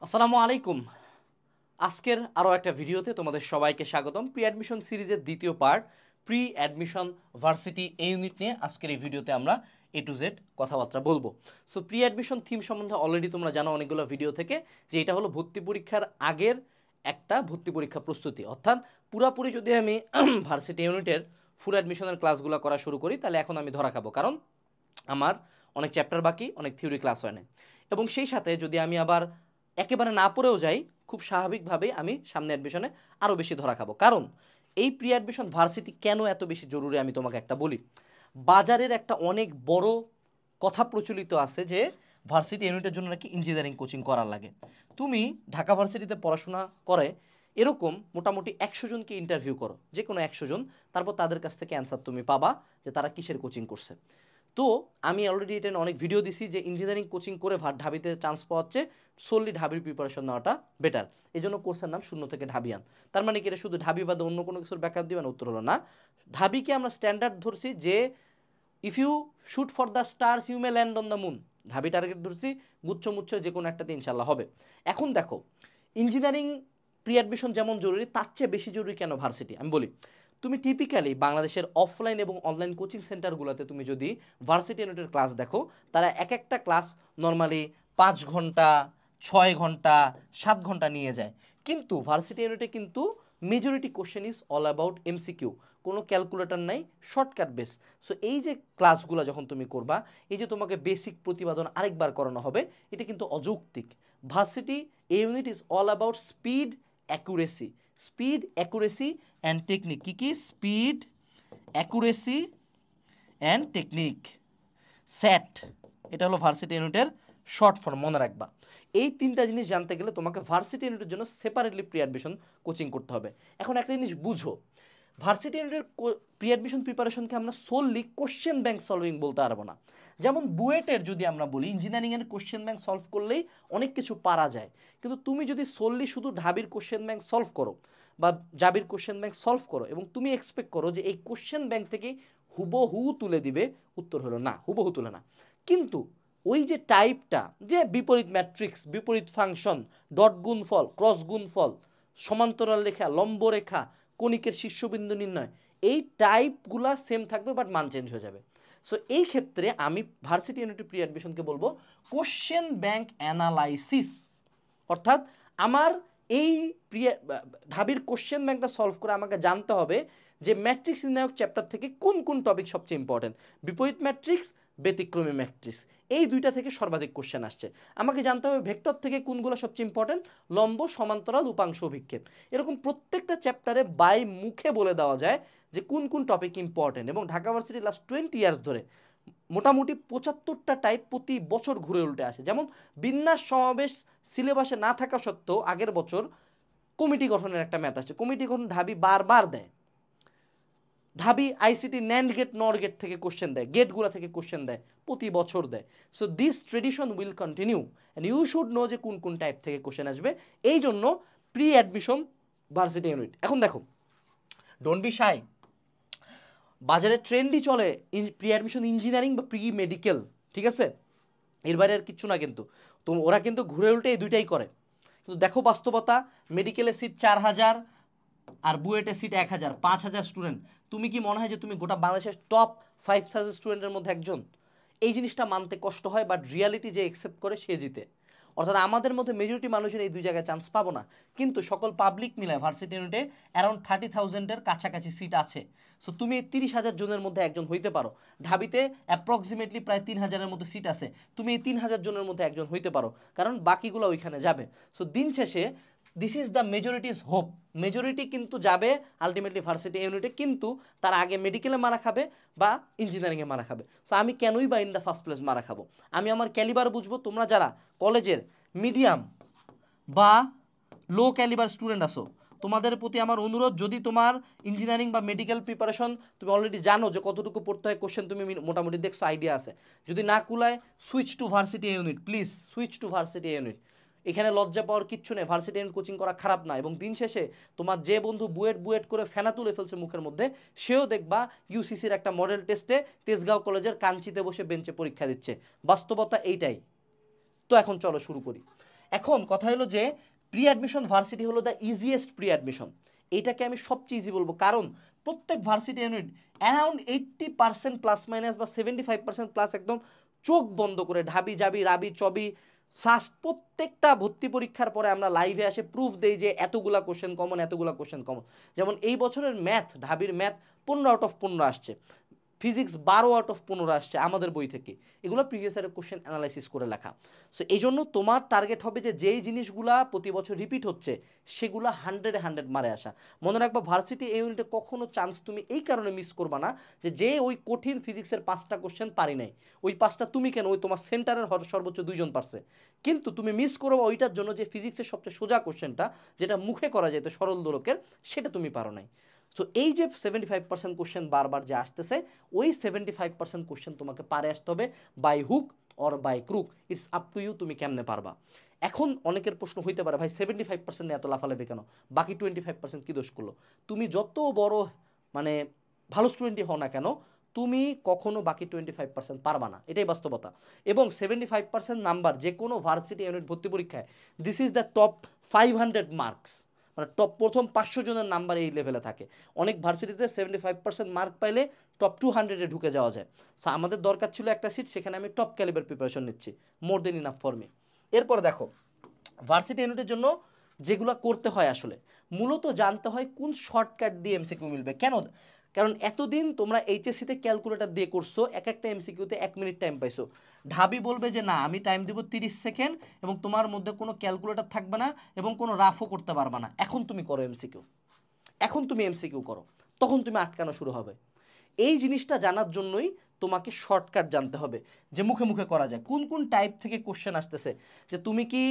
আসসালামু আলাইকুম। আজকের আরও একটা ভিডিওতে তোমাদের সবাইকে স্বাগতম। প্রি অ্যাডমিশন সিরিজের দ্বিতীয় পার্ট প্রি অ্যাডমিশন ভার্সিটি এই ইউনিট নিয়ে আজকের এই ভিডিওতে আমরা এ টু জেড কথাবার্তা বলবো। সো প্রি অ্যাডমিশন থিম সম্বন্ধে অলরেডি তোমরা জানো অনেকগুলো ভিডিও থেকে যে এটা হলো ভর্তি পরীক্ষার আগের একটা ভর্তি পরীক্ষা প্রস্তুতি। অর্থাৎ পুরাপুরি যদি আমি ভার্সিটি ইউনিটের ফুল অ্যাডমিশনের ক্লাসগুলো করা শুরু করি তাহলে এখন আমি ধরা খাবো, কারণ আমার অনেক চ্যাপ্টার বাকি, অনেক থিওরি ক্লাস হয় না। এবং সেই সাথে যদি আমি আবার একেবারে না পড়েও যাই, খুব স্বাভাবিকভাবেই আমি সামনে অ্যাডমিশনে আরও বেশি ধরা খাবো। কারণ এই প্রি অ্যাডমিশন ভার্সিটি কেন এত বেশি জরুরি আমি তোমাকে একটা বলি। বাজারের একটা অনেক বড় কথা প্রচলিত আছে যে ভার্সিটি ইউনিটের জন্য নাকি ইঞ্জিনিয়ারিং কোচিং করার লাগে। তুমি ঢাকা ভার্সিটিতে পড়াশোনা করে এরকম মোটামুটি 100 জনকে ইন্টারভিউ করো, যে কোনো 100 জন, তারপর তাদের কাছ থেকে অ্যান্সার তুমি পাবা যে তারা কিসের কোচিং করছে। তো আমি অলরেডি এটা অনেক ভিডিও দিছি যে ইঞ্জিনিয়ারিং কোচিং করে ঢাবিতে চান্স পাওয়া হচ্ছে, সোললি ঢাবির প্রিপারেশন নেওয়াটা বেটার। এই জন্য কোর্সের নাম শূন্য থেকে ঢাবিয়ান। তার মানে কি এটা শুধু ঢাবি বাদে অন্য কোনো কিছুর ব্যাকআপ দিবেন? উত্তর হলো না। ঢাবিকে আমরা স্ট্যান্ডার্ড ধরছি যে if you shoot for the stars you may land on the moon. ঢাবি টার্গেট ধরছি, গুচ্ছ মুচ্ছ যে কোনো একটাতে ইনশাল্লাহ হবে। এখন দেখো, ইঞ্জিনিয়ারিং প্রি অ্যাডমিশন যেমন জরুরি তার চেয়ে বেশি জরুরি কেন ভার্সিটি আমি বলি। তুমি টিপিক্যালি বাংলাদেশের অফলাইন এবং অনলাইন কোচিং সেন্টারগুলোতে তুমি যদি ভার্সিটি ইউনিটের ক্লাস দেখো, তারা এক একটা ক্লাস নর্মালি 5 ঘন্টা, 6 ঘন্টা, 7 ঘন্টা নিয়ে যায়। কিন্তু ভার্সিটি ইউনিটে কিন্তু majority question is all about MCQ, কোনো ক্যালকুলেটর নাই, শর্টকাট বেস। সো এই যে ক্লাসগুলো যখন তুমি করবা, এই যে তোমাকে বেসিক প্রতিপাদন আরেকবার করানো হবে, এটা কিন্তু অযৌক্তিক। Varsity unit is all about speed, accuracy, speed, accuracy and technique. কী কী? স্পিড, অ্যাকুরেসি অ্যান্ড টেকনিক, স্যাট। এটা হলো ভার্সিটি ইউনিটের শর্ট ফর্ম, মনে রাখবা। এই তিনটা জিনিস জানতে গেলে তোমাকে ভার্সিটি ইউনিটের জন্য সেপারেটলি প্রি অ্যাডমিশন কোচিং করতে হবে। এখন একটা জিনিস বুঝো, ভার্সিটি ইউনিটের প্রি অ্যাডমিশন প্রিপারেশনকে আমরা সোললি কোশ্চেন ব্যাংক সলভিং বলতে পারবো না। যেমন বুয়েটের যদি আমরা বলি, ইঞ্জিনিয়ারিংয়ের কোশ্চেন ব্যাংক সলভ করলেই অনেক কিছু পারা যায়। কিন্তু তুমি যদি সোললি শুধু ঢাবির কোশ্চেন ব্যাংক সলভ করো বা জাবির কোশ্চেন ব্যাংক সলভ করো এবং তুমি এক্সপেক্ট করো যে এই কোশ্চেন ব্যাংক থেকে হুবহু তুলে দিবে, উত্তর হলো না, হুবহু তুলে না। কিন্তু ওই যে টাইপটা, যে বিপরীত ম্যাট্রিক্স, বিপরীত ফাংশন, ডট গুণফল, ক্রস গুণফল, সমান্তরাল রেখা, লম্ব রেখা, কণিকের শীর্ষবিন্দু নির্ণয়, এই টাইপগুলা সেম থাকবে, বাট মান চেঞ্জ হয়ে যাবে। সো এই ক্ষেত্রে আমি ভার্সিটি ইউনিটি প্রি অ্যাডমিশনকে বলবো কোশ্চেন ব্যাংক অ্যানালাইসিস। অর্থাৎ আমার এই ঢাবির কোশ্চেন ব্যাংকটা সলভ করে আমাকে জানতে হবে যে ম্যাট্রিক্স নির্ণায়ক চ্যাপ্টার থেকে কোন কোন টপিক সবচেয়ে ইম্পর্টেন্ট। বিপরীত ম্যাট্রিক্স, ব্যতিক্রমী ম্যাট্রিক্স, এই দুইটা থেকে সর্বাধিক কোশ্চেন আসছে। আমাকে জানতে হবে ভেক্টর থেকে কোনগুলো সবচেয়ে ইম্পর্টেন্ট, লম্ব, সমান্তরাল, উপাংশ, অভিক্ষেপ। এরকম প্রত্যেকটা চ্যাপ্টারে বাই মুখে বলে দেওয়া যায় যে কোন কোন টপিক ইম্পর্টেন্ট। এবং ঢাকা ভার্সিটি লাস্ট 20 ইয়ার্স ধরে মোটামুটি 75টা টাইপ প্রতি বছর ঘুরে উল্টে আসে। যেমন বিন্যাস সমাবেশ সিলেবাসে না থাকা সত্ত্বেও আগের বছর কমিটি গঠনের একটা ম্যাথ আসছে, কমিটি গঠন ঢাবি বারবার দেয়। ঢাবি ICT NAND gate, NOR gate থেকে কোশ্চেন দেয়, গেটগুলো থেকে কোশ্চেন দেয়, প্রতি বছর দেয়। So this tradition will continue and you should know যে কোন কোন টাইপ থেকে কোশ্চেন আসবে। এই জন্য প্রি অ্যাডমিশন ভার্সিটি ইউনিট। এখন দেখো, ডোন্ট বি শাই, বাজারে ট্রেন্ডই চলে প্রি অ্যাডমিশন ইঞ্জিনিয়ারিং বা প্রি মেডিকেল, ঠিক আছে? এর বাইরে আর কিচ্ছু না। কিন্তু তো ওরা কিন্তু ঘুরে উল্টে এই দুইটাই করে। কিন্তু দেখো বাস্তবতা, মেডিকেলে সিট 4000 আর বুয়েটে সিট 1000, 5000 স্টুডেন্ট। তুমি কি মনে হয় যে তুমি গোটা বাংলাদেশের টপ 5000 স্টুডেন্টের মধ্যে একজন? এই জিনিসটা মানতে কষ্ট হয়, বাট রিয়ালিটি যে অ্যাকসেপ্ট করে সে জিতে। অর্থাৎ আমাদের মধ্যে মেজরিটি মানুষের এই দুই জায়গায় চান্স পাবো না। কিন্তু সকল পাবলিক মিলায় ভার্সিটি ইউনিটে অ্যারাউন্ড 30,000-এর কাছাকাছি সিট আছে। সো তুমি 30,000 জনের মধ্যে একজন হইতে পারো। ঢাবিতে অ্যাপ্রক্সিমেটলি প্রায় 3,000-এর মতো সিট আছে, তুমি এই 3,000 জনের মধ্যে একজন হইতে পারো, কারণ বাকিগুলো ওইখানে যাবে। সো দিন শেষে this is the majority's hope. Majority কিন্তু যাবে আলটিমেটলি ভার্সিটি ইউনিটে, কিন্তু তার আগে মেডিকেলে মারা খাবে বা ইঞ্জিনিয়ারিংয়ে মারা খাবে। সো আমি কেনই বা ইন দ্য ফার্স্ট প্লেস মারা খাবো? আমি আমার ক্যালিবার বুঝবো। তোমরা যারা কলেজের মিডিয়াম বা লো ক্যালিবার স্টুডেন্ট আসো, তোমাদের প্রতি আমার অনুরোধ, যদি তোমার ইঞ্জিনিয়ারিং বা মেডিকেল প্রিপারেশন তুমি অলরেডি জানো যে কতটুকু পড়তে হয়, কোশ্চেন তুমি মোটামুটি দেখছো, আইডিয়া আছে, যদি না কুলায় switch to varsity unit, please switch to varsity unit. এখানে লজ্জা পাওয়ার কিচ্ছু নেই, ভার্সিটি ইউনিট কোচিং করা খারাপ না। এবং দিন শেষে তোমার যে বন্ধু বুয়েট বুয়েট করে ফেনা তুলে ফেলছে মুখের মধ্যে, সেও দেখবা ইউসিসির একটা মডেল টেস্টে তেজগাঁও কলেজের কাঞ্চিতে বসে বেঞ্চে পরীক্ষা দিচ্ছে। বাস্তবতা এইটাই। তো এখন চলো শুরু করি। এখন কথা হলো যে প্রি অ্যাডমিশন ভার্সিটি হলো দ্য ইজিয়েস্ট প্রি অ্যাডমিশন, এটাকে আমি সবচেয়ে ইজি বলবো, কারণ প্রত্যেক varsity unit around 80% plus minus বা 75% প্লাস একদম চোখ বন্ধ করে ঢাবি জাবি রাবি চবি সাস প্রত্যেকটা ভর্তি পরীক্ষার পরে আমরা লাইভে আসে প্রুফ দেই যে এতগুলা কোশ্চেন কমন, এতগুলা কোশ্চেন কমন। যেমন এই বছরের ম্যাথ, ঢাবির ম্যাথ 15 আউট অফ 15 আসছে, ফিজিক্স 12 আউট অফ 15 আসছে আমাদের বই থেকে, এগুলো প্রিভিয়াস ইয়ারের কোশ্চেন অ্যানালাইসিস করে লেখা। সো এই জন্য তোমার টার্গেট হবে যে যেই জিনিসগুলা প্রতি বছর রিপিট হচ্ছে সেগুলো 100-100 মারে আসা। মনে রাখবা ভার্সিটি এই ইউনিটে কখনো চান্স তুমি এই কারণে মিস করবা না যে ওই কঠিন ফিজিক্সের 5টা কোশ্চেন পারি নাই, ওই 5টা তুমি কেন, ওই তোমার সেন্টারের সর্বোচ্চ 2জন পারছে, কিন্তু তুমি মিস করবো ওইটার জন্য যে ফিজিক্সের সবচেয়ে সোজা কোশ্চেনটা যেটা মুখে করা যেত সরল দোলকের, সেটা তুমি পারো নাই। সো এই যে 75% কোশ্চেন বারবার যে আসতেছে, ওই 75% কোশ্চেন তোমাকে পারে আসতে হবে by hook or by crook, it's up to you তুমি কেমনে পারবা। এখন অনেকের প্রশ্ন হইতে পারে ভাই 75% এত লাফালাফি কেন, বাকি 25% কি দোষ করলো? তুমি যত বড় মানে ভালো স্টুডেন্টই হও না কেন, তুমি কখনো বাকি 25% পারবা না, এটাই বাস্তবতা। এবং 75% নাম্বার যে কোনো ভার্সিটি ইউনিট ভর্তি পরীক্ষায়, this is the top 500 marks, মানে টপ প্রথম 500 জনের নাম্বার এই লেভেলে থাকে। অনেক ভার্সিটিতে 75% মার্ক পাইলে টপ 200-এ ঢুকে যাওয়া যায়। সো আমাদের দরকার ছিল একটা সিট, সেখানে আমি টপ ক্যালিবার প্রিপারেশন নিচ্ছি, মোর দেন ইনাফ ফর মি। এরপরে দেখো ভার্সিটি ইউনিটের জন্য যেগুলো করতে হয় আসলে মূলত জানতে হয় কোন শর্টকাট দিয়ে এমসিকিউ মিলবে। কেন? কারণ এতদিন তোমরা এইচএসসিতে ক্যালকুলেটর দিয়ে করছো, এক একটা এমসিকিউতে 1 মিনিট টাইম পাইছো। ঢাবি বলবে যে না আমি টাইম দিব 30 সেকেন্ড এবং তোমার মধ্যে কোনো ক্যালকুলেটর থাকবে না এবং কোনো রাফও করতে পারবে না, এখন তুমি করো এমসিকিউ, এখন তুমি এমসিকিউ করো, তখন তুমি আটকানো শুরু হবে। এই জিনিসটা জানার জন্যই তোমাকে শর্টকাট জানতে হবে যে মুখে মুখে করা যায় কোন কোন টাইপ থেকে কোশ্চেন আসতেছে, যে তুমি কি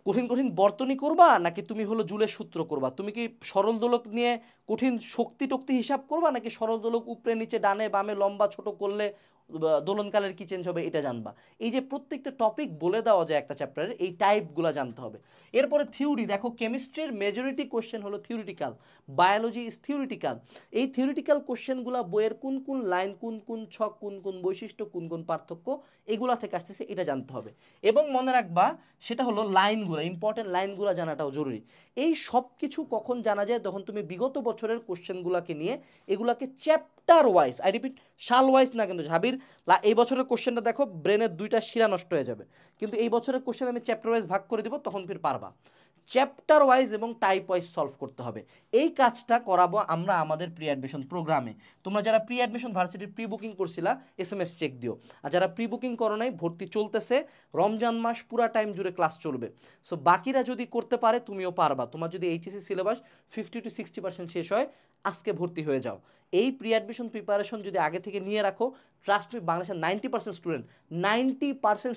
কঠিন কঠিন বর্তনী করবা নাকি তুমি হলো জুলের সূত্র করবা, তুমি কি সরল দোলক নিয়ে কঠিন শক্তি টক্তি হিসাব করবা নাকি সরল দোলক উপরে নিচে ডানে বামে লম্বা ছোট করলে দোলনকালের কি চেঞ্জ হবে এটা জানবা। এই যে প্রত্যেকটা টপিক বলে দেওয়া যায় একটা চ্যাপ্টারের, এই টাইপগুলো জানতে হবে। এরপরে থিওরি, দেখো কেমিস্ট্রির মেজরিটি কোশ্চেন হলো থিওরিটিক্যাল, বায়োলজি ইজ থিওরিটিক্যাল। এই থিওরিটিক্যাল কোশ্চেনগুলো বইয়ের কোন কোন লাইন, কোন কোন ছক, কোন কোন বৈশিষ্ট্য, কোন কোন পার্থক্য, এগুলা থেকে আসতেছে, এটা জানতে হবে। এবং মনে রাখবা সেটা হলো লাইনগুলো, ইম্পর্টেন্ট লাইনগুলো জানাটাও জরুরি। এই সব কিছু কখন জানা যায়? তখন তুমি বিগত বছরের কোশ্চেনগুলোকে নিয়ে এগুলাকে চ্যাপ্টার ওয়াইজ, আই রিপিট সাল ওয়াইজ না, কিন্তু ঝাবির এই বছরের কোশ্চেনটা দেখো ব্রেনের 2টা শিরা নষ্ট হয়ে যাবে, কিন্তু এই বছরের কোশ্চেন আমি চ্যাপ্টার ওয়াইজ ভাগ করে দিব, তখন ফির পারবা। চ্যাপ্টার ওয়াইজ এবং টাইপ ওয়াইজ সলভ করতে হবে। এই কাজটা করাবো আমরা আমাদের প্রি অ্যাডমিশন প্রোগ্রামে। তোমরা যারা প্রি অ্যাডমিশন ভার্সিটির প্রি বুকিং করছিলা এসএমএস চেক দিও, আর যারা প্রি বুকিং করো নাই ভর্তি চলতেছে, রমজান মাস পুরা টাইম জুড়ে ক্লাস চলবে। সো বাকিরা যদি করতে পারে তুমিও পারবা। তোমার যদি এইচএসসি সিলেবাস 50-60% শেষ হয়, আজকে ভর্তি হয়ে যাও। এই প্রি অ্যাডমিশন প্রিপারেশন যদি আগে থেকে নিয়ে রাখো, ট্রাস্ট মি বাংলাদেশের 90%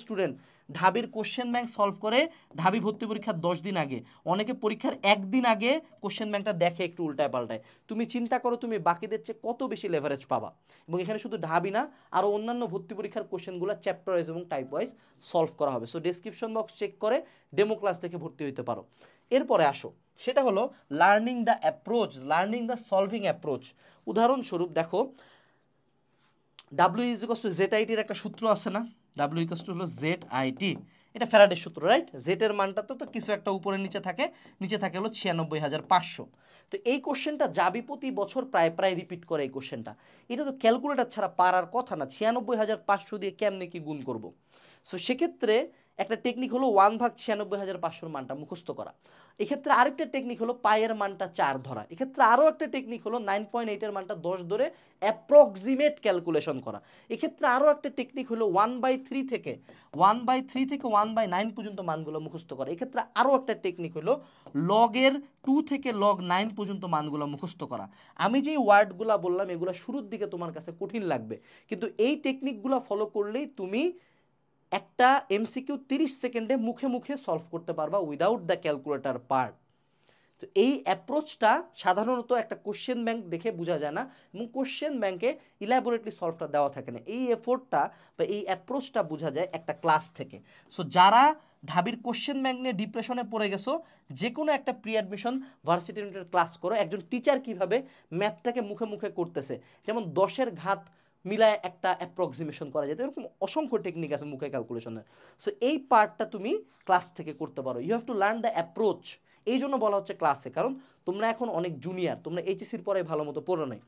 স্টুডেন্ট ঢাবির কোশ্চেন ব্যাংক সলভ করে ঢাবি ভর্তি পরীক্ষার 10 দিন আগে, অনেকে পরীক্ষার 1 দিন আগে কোশ্চেন ব্যাংকটা দেখে একটু উল্টায় পাল্টায়। তুমি চিন্তা করো তুমি বাকিদের চেয়ে কত বেশি লেভারেজ পাবা। এবং এখানে শুধু ঢাবি না, আরও অন্যান্য ভর্তি পরীক্ষার কোশ্চেনগুলো চ্যাপ্টার ওয়াইজ এবং টাইপ ওয়াইজ সলভ করা হবে। সো ডেসক্রিপশন বক্স চেক করে ডেমো ক্লাস থেকে ভর্তি হতে পারো। এরপরে আসো, সেটা হলো learning the approach, learning the solving approach. উদাহরণস্বরূপ দেখো W=ZIT-র একটা সূত্র আছে না, W=ZIT, এটা ফ্যারাডের সূত্র, রাইট? জেটের মানটা তো কিছু একটা উপরে নিচে থাকে, নিচে থাকে হলো 96,500। তো এই কোশ্চেনটা যাবি প্রতি বছর প্রায় প্রায় রিপিট করে এই কোশ্চেনটা, এটা তো ক্যালকুলেটর ছাড়া পারার কথা না, 96,500 দিয়ে কেমনে কি গুণ করব। সো সেক্ষেত্রে একটা টেকনিক হলো 1/96,500 মানটা মুখস্থ করা। এক্ষেত্রে আরেকটা টেকনিক হলো পায়ের মানটা 4 ধরা। এক্ষেত্রে আরও একটা টেকনিক হলো 9.8-এর মানটা 10 ধরে অ্যাপ্রক্সিমেট ক্যালকুলেশন করা। এক্ষেত্রে আরও একটা টেকনিক হলো 1/3 থেকে 1/9 পর্যন্ত মানগুলো মুখস্থ করা। এক্ষেত্রে আরও একটা টেকনিক হলো লগের 2 থেকে log 9 পর্যন্ত মানগুলো মুখস্থ করা। আমি যেই ওয়ার্ডগুলো বললাম এগুলো শুরুর দিকে তোমার কাছে কঠিন লাগবে, কিন্তু এই টেকনিকগুলো ফলো করলেই তুমি একটা এমসিকিউ 30 সেকেন্ডে মুখে মুখে সলভ করতে পারবা উইদাউট দ্য ক্যালকুলেটর পার্ট। তো এই অ্যাপ্রোচটা সাধারণত একটা কোশ্চেন ব্যাংক দেখে বোঝা যায় না, এবং কোশ্চেন ব্যাংকে ইলাবোরেটলি সলভটা দেওয়া থাকে না। এই এফোর্টটা বা এই অ্যাপ্রোচটা বোঝা যায় একটা ক্লাস থেকে। সো যারা ঢাবির কোশ্চেন ব্যাংক নিয়ে ডিপ্রেশনে পড়ে গেছো, যে কোনো একটা প্রি অ্যাডমিশন ভার্সিটি ইউনিটের ক্লাস করো, একজন টিচার কিভাবে ম্যাথটাকে মুখে মুখে করতেছে, যেমন 10-এর ঘাত মিলায় একটা অ্যাপ্রক্সিমেশন করা যায়, এরকম অসংখ্য টেকনিক আছে মুখে ক্যালকুলেশনের। সো এই পার্টটা তুমি ক্লাস থেকে করতে পারো। You have to learn the approach. এই জন্য বলা হচ্ছে ক্লাসে, কারণ তোমরা এখন অনেক জুনিয়র, তোমরা এইচএসির পরে ভালো মতো পড়ো নাই,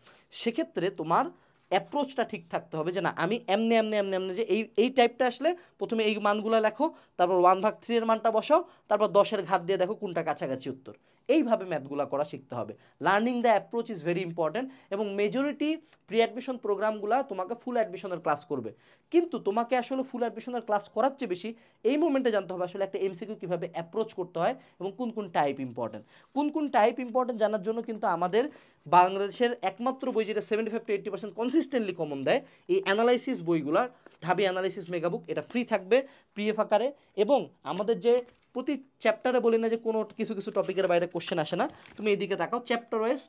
সেক্ষেত্রে তোমার অ্যাপ্রোচটা ঠিক থাকতে হবে যে না আমি এমনি এমনি এমনি এমনি যে এই টাইপটা আসলে প্রথমে এই মানগুলো লেখো, তারপর 1/3 এর মানটা বসাও, তারপর 10-এর ঘাত দিয়ে দেখো কোনটা কাছাকাছি উত্তর। এইভাবে ম্যাথগুলো করা শিখতে হবে। Learning the approach is very important. এবং মেজরিটি প্রি অ্যাডমিশন প্রোগ্রামগুলো তোমাকে ফুল অ্যাডমিশনের ক্লাস করবে, কিন্তু তোমাকে আসলে ফুল অ্যাডমিশনের ক্লাস করার চেয়ে বেশি এই মোমেন্টে জানতে হবে আসলে একটা এমসিকিউ কীভাবে অ্যাপ্রোচ করতে হয় এবং কোন কোন টাইপ ইম্পর্টেন্ট। কোন টাইপ ইম্পর্টেন্ট জানার জন্য কিন্তু আমাদের বাংলাদেশের একমাত্র বই যেটা 75-80% কনসিস্টেন্টলি কমন দেয়, এই অ্যানালাইসিস বইগুলা, ঢাবি অ্যানালাইসিস মেগাবুক, এটা ফ্রি থাকবে পিএফ আকারে। এবং আমাদের যে প্রতি চ্যাপ্টারে বলি না যে কোনো কিছু কিছু টপিকের বাইরে কোশ্চেন আসে না, তুমি এইদিকে তাকাও, চ্যাপ্টার ওয়াইজ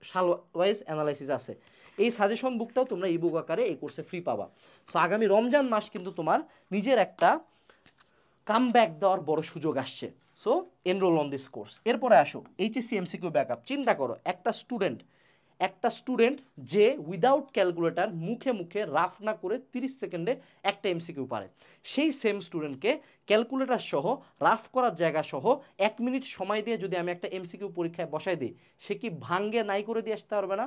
সাল ওয়াইজ অ্যানালাইসিস আছে। এই সাজেশন বুকটাও তোমরা ই বুক আকারে এই কোর্সে ফ্রি পাবা। সো আগামী রমজান মাস কিন্তু তোমার নিজের একটা কামব্যাক দেওয়ার বড় সুযোগ আসছে। So enrol on this course. এরপরে আসো এইচএসসি এমসিকিউ ব্যাকআপ। চিন্তা করো একটা স্টুডেন্ট যে উইদাউট ক্যালকুলেটর মুখে মুখে রাফ না করে 30 সেকেন্ডে একটা এমসিকিউ পারে, সেই সেম স্টুডেন্টকে ক্যালকুলেটর সহ রাফ করার জায়গা সহ 1 মিনিট সময় দিয়ে যদি আমি একটা এমসিকিউ পরীক্ষায় বসাই দিই, সে কি ভাঙ্গে নাই করে দিয়ে আসতে পারবে না?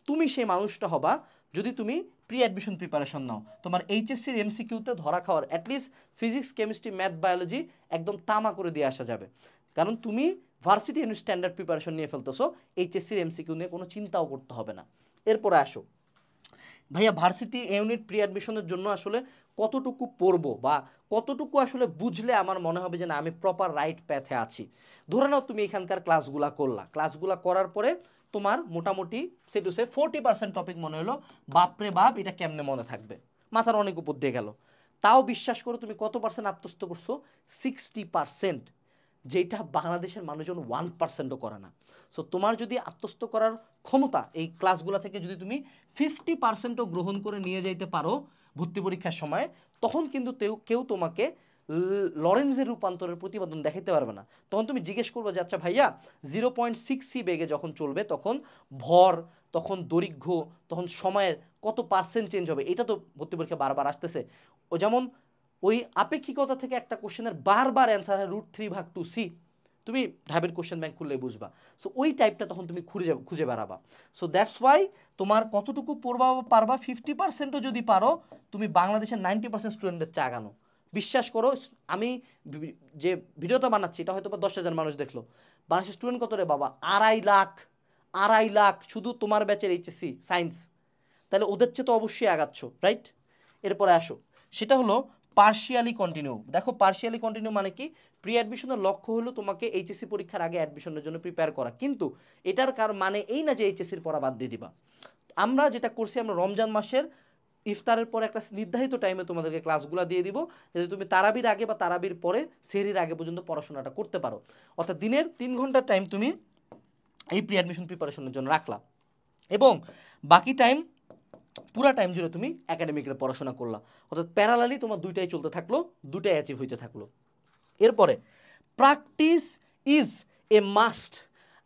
তুমি সেই মানুষটা হবা যদি তুমি প্রি অ্যাডমিশন প্রিপারেশন নাও। তোমার এইচএসসির এমসিকিউতে ধরা খাওয়ার at least physics, chemistry, math, biology একদম তামা করে দিয়ে আসা যাবে, কারণ তুমি ভার্সিটি স্ট্যান্ডার্ড প্রিপারেশন নিয়ে ফেলতেছো, এইচএসসির এমসিকিউ নিয়ে কোনো চিন্তাও করতে হবে না। এরপরে আসো ভাইয়া ভার্সিটি ইউনিট প্রি অ্যাডমিশনের জন্য আসলে কতটুকু পড়বো বা কতটুকু আসলে বুঝলে আমার মনে হবে যে না আমি প্রপার রাইট প্যাথে আছি। ধরে নাও তুমি এখানকার ক্লাসগুলা করার পরে তোমার মোটামুটি সে টু সে 40% টপিক মনে হলো, বাপরে বাপ এটা কেমনে মনে থাকবে, মাথার অনেক উপর দিয়ে গেল। তাও বিশ্বাস করো তুমি কত পার্সেন্ট আত্মস্থ করছো? 60%, যেটা বাংলাদেশের মানুষজন 1%ও করে না। সো তোমার যদি আত্মস্থ করার ক্ষমতা এই ক্লাসগুলো থেকে যদি তুমি 50%ও গ্রহণ করে নিয়ে যাইতে পারো ভর্তি পরীক্ষার সময়, তখন কিন্তু কেউ তোমাকে লরেন্সের রূপান্তরের প্রতিপাদন দেখাইতে পারবে না। তখন তুমি জিজ্ঞেস করবে যে আচ্ছা ভাইয়া 0.6 বেগে যখন চলবে তখন ভর, তখন দৈর্ঘ্য, তখন সময়ের কত পার্সেন্ট চেঞ্জ হবে? এটা তো ভর্তি পরীক্ষা বারবার আসতেছে। ও যেমন ওই আপেক্ষিকতা থেকে একটা কোশ্চেনের বারবার অ্যান্সার হয় √3/2c, তুমি ঢাবের কোশ্চেন ব্যাংক খুললে বুঝবা। সো ওই টাইপটা তখন তুমি খুঁজে বেড়াবা। সো দ্যাটস ওয়াই তোমার কতটুকু পড়বা পারবা, 50%ও যদি পারো তুমি বাংলাদেশের 90% স্টুডেন্টদের চাগানো। বিশ্বাস করো, আমি যে ভিডিওটা বানাচ্ছি এটা হয়তো 10,000 মানুষ দেখলো, বাংলাদেশের স্টুডেন্ট কত রে বাবা? 2.5 লাখ শুধু তোমার ব্যাচের এইচএসসি সায়েন্স। তাহলে ওদের চেয়ে তো অবশ্যই আগাচ্ছ, রাইট? এরপরে আসো, সেটা হলো পার্শিয়ালি কন্টিনিউ। দেখো পার্শিয়ালি কন্টিনিউ মানে কি? প্রি অ্যাডমিশনের লক্ষ্য হলো তোমাকে এইচএসসি পরীক্ষার আগে অ্যাডমিশনের জন্য প্রিপেয়ার করা, কিন্তু এটার মানে এই না যে এইচএসসির পড়া বাদ দিয়ে দিবা। আমরা যেটা করছি, আমরা রমজান মাসের ইফতারের পরে একটা নির্ধারিত টাইমে তোমাদেরকে ক্লাসগুলো দিয়ে দিব, যাতে তুমি তারাবির আগে বা তারাবির পরে সেহরির আগে পর্যন্ত পড়াশোনাটা করতে পারো। অর্থাৎ দিনের 3 ঘন্টার টাইম তুমি এই প্রি অ্যাডমিশন প্রিপারেশনের জন্য রাখলা, এবং বাকি টাইম পুরা টাইম জুড়ে তুমি একাডেমিকের পড়াশোনা করলা। অর্থাৎ প্যারালালি তোমার দুইটাই চলতে থাকলো, দুইটাই অ্যাচিভ হইতে থাকলো। এরপরে প্র্যাকটিস ইজ এ মাস্ট।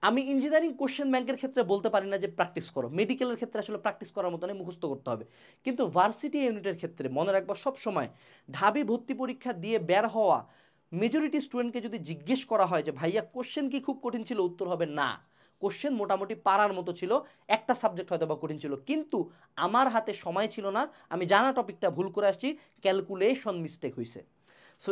আমি ইঞ্জিনিয়ারিং কোশ্চেন ব্যাংকের ক্ষেত্রে বলতে পারি না যে প্র্যাকটিস করো, মেডিকেলের ক্ষেত্রে আসলে প্র্যাকটিস করার মতো নেই, মুখস্থ করতে হবে। কিন্তু ভার্সিটি ইউনিটের ক্ষেত্রে মনে রাখবা সবসময় ঢাবি ভর্তি পরীক্ষা দিয়ে বের হওয়া মেজরিটি স্টুডেন্টকে যদি জিজ্ঞেস করা হয় যে ভাইয়া কোশ্চেন কি খুব কঠিন ছিল, উত্তর হবে না, কোশ্চেন মোটামুটি পারার মতো ছিল, একটা সাবজেক্ট হয়তো বা কঠিন ছিল, কিন্তু আমার হাতে সময় ছিল না, আমি জানা টপিকটা ভুল করে আসছি, ক্যালকুলেশন মিস্টেক হয়েছে। সো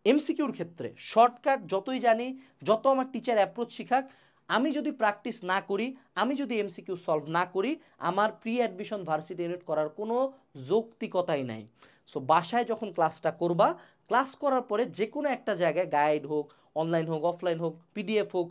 এমসিকিউর ক্ষেত্রে শর্টকাট যতই জানি, যত আমার টিচার অ্যাপ্রোচ শিখাক, আমি যদি প্র্যাকটিস না করি, আমি যদি এমসিকিউ সলভ না করি, আমার প্রি অ্যাডমিশন ভার্সিটি ইউনিট করার কোনো যৌক্তিকতাই নাই। সো বাসায় যখন ক্লাসটা করবা, ক্লাস করার পরে যে কোনো একটা জায়গায় গাইড হোক, অনলাইন হোক, অফলাইন হোক, পিডিএফ হোক,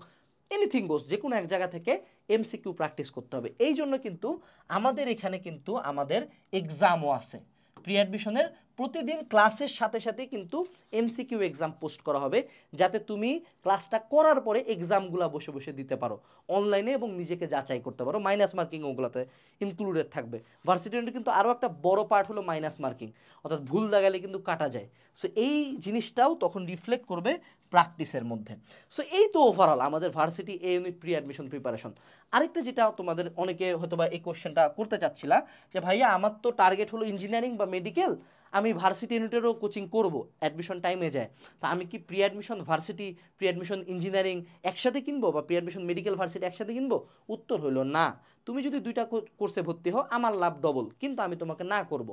এনিথিং গোস, যে কোনো এক জায়গা থেকে এমসিকিউ প্র্যাকটিস করতে হবে। এই জন্য কিন্তু আমাদের এখানে কিন্তু আমাদের এক্সামও আছে, প্রি অ্যাডমিশনের প্রতিদিন ক্লাসের সাথে সাথে কিন্তু এমসিকিউ এক্সাম পোস্ট করা হবে, যাতে তুমি ক্লাসটা করার পরে এক্সামগুলো বসে বসে দিতে পারো অনলাইনে এবং নিজেকে যাচাই করতে পারো। মাইনাস মার্কিং ওগুলোতে ইনক্লুডেড থাকবে। ভার্সিটি ইউনিটে কিন্তু আরও একটা বড় পার্ট হলো মাইনাস মার্কিং, অর্থাৎ ভুল দাগালে কিন্তু কাটা যায়। সো এই জিনিসটাও তখন রিফ্লেক্ট করবে প্র্যাকটিসের মধ্যে। সো এই তো ওভারঅল আমাদের ভার্সিটি এ ইউনিট প্রি অ্যাডমিশন প্রিপারেশন। আরেকটা যেটা তোমাদের অনেকে হয়তো বা এই কোশ্চেনটা করতে চাচ্ছিলা যে ভাইয়া আমার তো টার্গেট হলো ইঞ্জিনিয়ারিং বা মেডিকেল, আমি ভার্সিটি ইউনিটেরও কোচিং করব, অ্যাডমিশন টাইমে যায়, তা আমি কি pre admission varsity, pre admission engineering একসাথে কিনবো বা প্রি অ্যাডমিশন মেডিকেল ভার্সিটি একসাথে কিনবো? উত্তর হলো না। তুমি যদি দুইটা কোর্সে ভর্তি হও আমার লাভ ডবল, কিন্তু আমি তোমাকে না করব,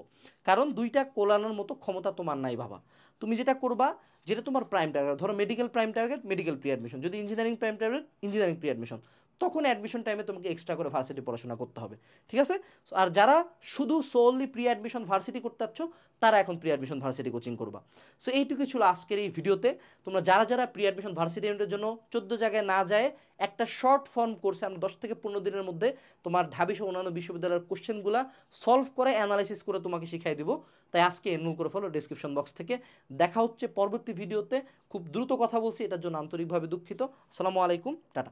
কারণ দুইটা কোলানোর মতো ক্ষমতা তোমার নাই বাবা। তুমি যেটা করবা, যেটা তোমার প্রাইম টার্গেট, ধরো medical prime target medical pre admission, যদি engineering prime target engineering pre admission, তখন অ্যাডমিশন টাইমে তোমাকে এক্সট্রা করে ভার্সিটি পড়াশোনা করতে হবে, ঠিক আছে? আর যারা শুধু সোললি প্রি অ্যাডমিশন ভার্সিটি করতে চাচ্ছ, তারা এখন প্রি অ্যাডমিশন ভার্সিটি কোচিং করবা। সো এইটুকুই ছিল আজকের এই ভিডিওতে। তোমরা যারা যারা প্রি অ্যাডমিশন ভার্সিটি ইউনিটের জন্য 14 জায়গায় না যায় একটা শর্ট ফর্ম কোর্সে আমরা 10 থেকে 15 দিনের মধ্যে তোমার ঢাবি সহ অন্যান্য বিশ্ববিদ্যালয়ের কোশ্চেনগুলো সলভ করে অ্যানালাইসিস করে তোমাকে শিখাই দিব, তাই আজকে এনরোল করে ফেলো ডেসক্রিপশন বক্স থেকে। দেখা হচ্ছে পরবর্তী ভিডিওতে। খুব দ্রুত কথা বলছি, এটার জন্য আন্তরিকভাবে দুঃখিত। আসসালামু আলাইকুম, টাটা।